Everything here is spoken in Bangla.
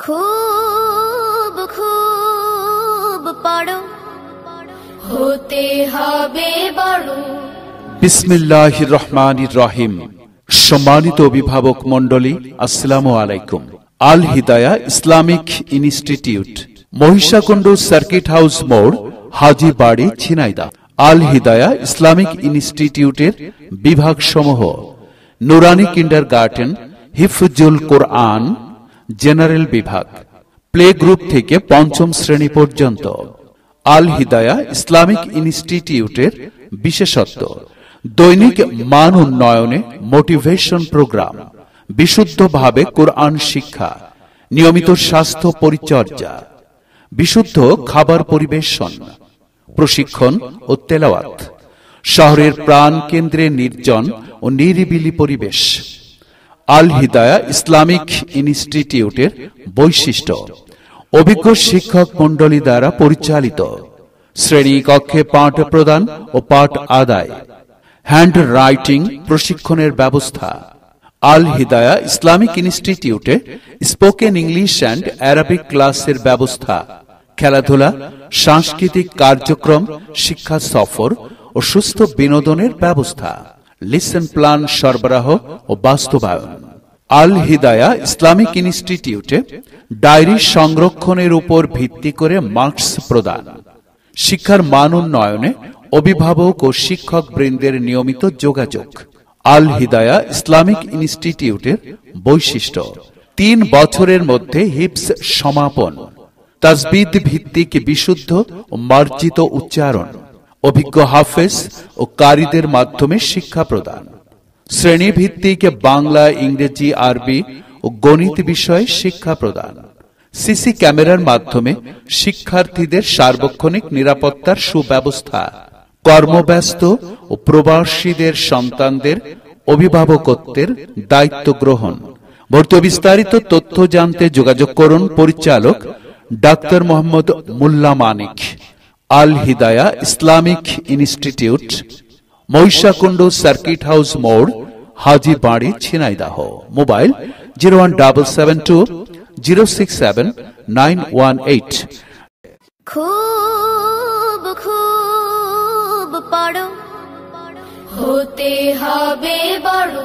खूब खूब पढ़ो होते হবে বড়। বিসমিল্লাহির রহমানির রহিম। সম্মানিত অভিভাবক মণ্ডলী, আসসালামু আলাইকুম। আল Hidaya Islamic institute, মহিষাকুণ্ড circuit house মোড়, হাজীবাড়ি, ঝিনাইদহ। আল হিদায়া ইসলামিক ইনস্টিটিউটের বিভাগসমূহ: নুরানি কিন্ডারগার্টেন, হিফজুল কোরআন, জেনারেল বিভাগ, প্লে গ্রুপ থেকে পঞ্চম শ্রেণী পর্যন্ত। আল হিদায়া ইসলামিক ইনস্টিটিউটের বিশেষত্ব: দৈনিক মান উন্নয়নে মোটিভেশন প্রোগ্রাম, বিশুদ্ধভাবে কোরআন শিক্ষা, নিয়মিত স্বাস্থ্য পরিচর্যা, বিশুদ্ধ খাবার পরিবেশন, প্রশিক্ষণ ও তেলাওয়াত, শহরের প্রাণ কেন্দ্রে নির্জন ও নিরিবিলি পরিবেশ। আল হিদায়া ইসলামিক ইনস্টিটিউটের বৈশিষ্ট্য: অভিজ্ঞ শিক্ষক মণ্ডলী দ্বারা পরিচালিত, শ্রেণী কক্ষে পাঠ প্রদান ও পাঠ আদায়, হ্যান্ড রাইটিং প্রশিক্ষণের ব্যবস্থা। আল হিদায়া ইসলামিক ইনস্টিটিউটে স্পোকেন ইংলিশ অ্যান্ড অ্যারাবিক ক্লাসের ব্যবস্থা, খেলাধুলা, সাংস্কৃতিক কার্যক্রম, শিক্ষা সফর ও সুস্থ বিনোদনের ব্যবস্থা, লিসন প্ল্যান সরবরাহ ও বাস্তবায়ন। আল হিদায়া ইসলামিক ইনস্টিটিউটে ডায়েরি সংরক্ষণের উপর ভিত্তি করে মার্কস প্রদান, শিক্ষার মান উন্নয়নে অভিভাবক ও শিক্ষক বৃন্দের নিয়মিত যোগাযোগ। আল হিদায়া ইসলামিক ইনস্টিটিউটের বৈশিষ্ট্য: 3 বছরের মধ্যে হিফজ সমাপন, তাজবিদ ভিত্তিক বিশুদ্ধ ও মার্জিত উচ্চারণ, অভিজ্ঞ হাফেজ ও কারীদের মাধ্যমে শিক্ষা প্রদান, শ্রেণী ভিত্তিক বাংলা, ইংরেজি, আরবি ও গণিত বিষয়ে শিক্ষা প্রদান, সিসি ক্যামেরার মাধ্যমে শিক্ষার্থীদের সার্বক্ষণিক নিরাপত্তার সুব্যবস্থা, কর্মব্যস্ত ও প্রবাসীদের সন্তানদের অভিভাবকত্বের দায়িত্ব গ্রহণ। ভর্তি বিস্তারিত তথ্য জানতে যোগাযোগ করুন পরিচালক ডাক্তার মোহাম্মদ মোল্লা মানিক। আল Hidaya Islamic institute, মহিষাকুণ্ড circuit house মোড়, হাজীবাড়ি, ঝিনাইদহ। মোবাইল 01720679118। खूब खूब पढ़ो होते হবে বড়।